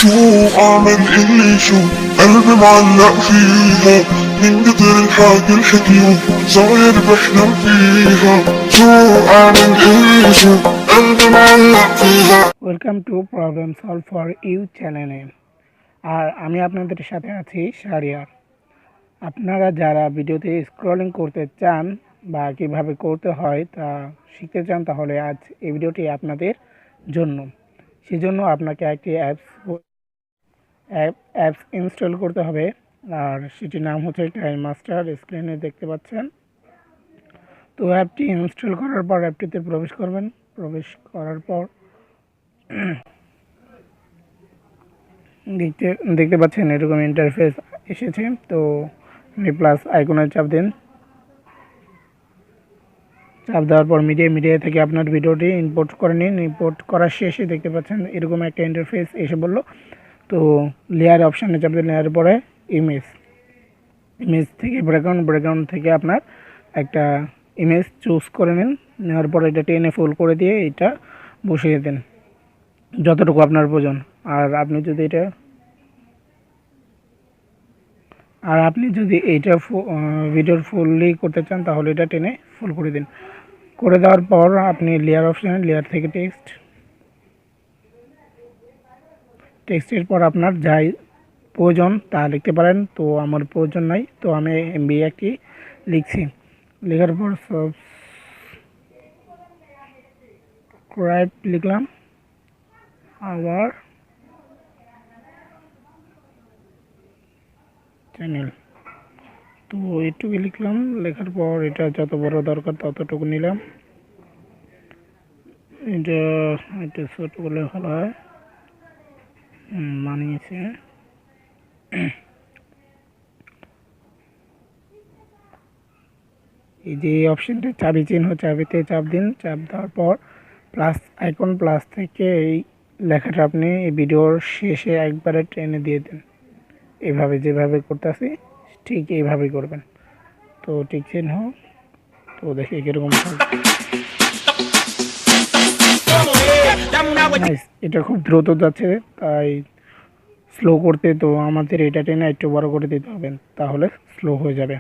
شو أعمل اللي شو قلبي معلق فيها من كتر الحكي الحكيوه صاير بحلم فيها شو أعمل اللي شو قلبي معلق فيها। Welcome to problem solve for you চ্যানেলে। আর আমি আপনাদের সাথে আছি শাহরিয়ার। আপনারা যারা ভিডিওতে স্ক্রলিং করতে চান বা কীভাবে করতে হয় তা শিখতে চান, তাহলে আজ এই ভিডিওটি আপনাদের জন্য। সেজন্য আপনাকে একটি অ্যাপস ইনস্টল করতে হবে, আর সেটির নাম হচ্ছে টাইম মাস্টার। স্ক্রিনে দেখতে পাচ্ছেন। তো অ্যাপটি ইনস্টল করার পর অ্যাপটিতে প্রবেশ করবেন। প্রবেশ করার পর দেখতে পাচ্ছেন এরকম ইন্টারফেস এসেছে। তো প্লাস আইকনের চাপ দিন। চাপ দেওয়ার পর মিডিয়া থেকে আপনার ভিডিওটি ইম্পোর্ট করে নিন। ইম্পোর্ট করার শেষে দেখতে পাচ্ছেন এরকম একটা ইন্টারফেস এসে বলল। তো লেয়ার অপশানে চাপ দিন। লেয়ারের পরে ইমেজ থেকে ব্যাকগ্রাউন্ড থেকে আপনার একটা ইমেজ চুজ করে নিন। নেওয়ার পরে এটা টেনে ফুল করে দিয়ে এটা বসিয়ে দেন যতটুকু আপনার প্রয়োজন। আর আপনি যদি এইটা ভিডিওর ফুললি করতে চান, তাহলে এটা টেনে ফুল করে দিন। করে দেওয়ার পর আপনি লেয়ার অপশানে লেয়ার থেকে টেক্সটের পর আপনার যাই প্রয়োজন তা লিখতে পারেন। তো আমার প্রয়োজন নাই, তো আমি এমবি একটি লিখছি। লেখার পর সাবস্ক্রাইব লিখলাম। আবার চ্যানেল, তো এইটুকু লিখলাম। লেখার পর এটা যত বড় দরকার ততটুকু নিলাম। এটা ছোট বলে ভালো হয়, মানিয়েছে। এই যে অপশনটা চাবি চিহ্ন, চাবিতে চাপ দিন। চাপ দেওয়ার পর প্লাস আইকন, প্লাস থেকে এই লেখাটা আপনি এই ভিডিওর শেষে একবারে টেনে দিয়ে দেন। এভাবে যেভাবে করতেছি ঠিক এইভাবেই করবেন। তো ঠিক চিহ্ন, তো দেখি কীরকম এটা খুব দ্রুত যাচ্ছে, তাই স্লো করতে তো আমাদের এটা টেনে একটু বড় করে দিতে হবে, তাহলে স্লো হয়ে যাবে।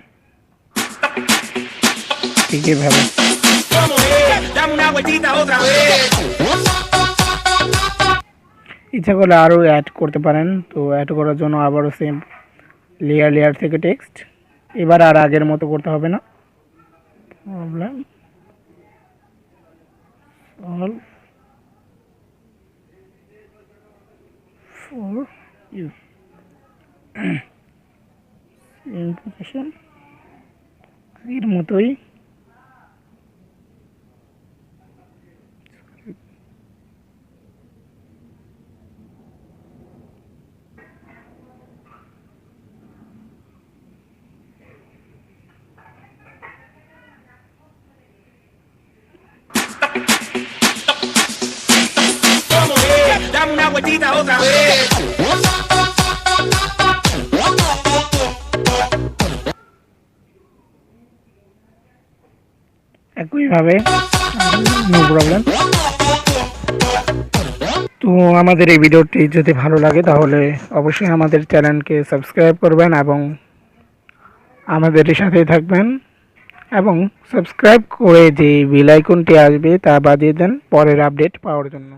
ঠিক এভাবে ইচ্ছা করলে আরও অ্যাড করতে পারেন। তো অ্যাড করার জন্য আবারও সেম লেয়ার থেকে টেক্সট। এবার আর আগের মতো করতে হবে না। Problem solve for you information এর মতোই Una vueltita otra vez. একইভাবে নো প্রবলেম। তো আমাদের এই ভিডিওটি যদি ভালো লাগে, তাহলে অবশ্যই আমাদের চ্যানেলকে সাবস্ক্রাইব করবেন এবং আমাদের সাথেই থাকবেন। এবং সাবস্ক্রাইব করে যে বেল আইকনটি আসবে তা বাজিয়ে দেন পরের আপডেট পাওয়ার জন্য।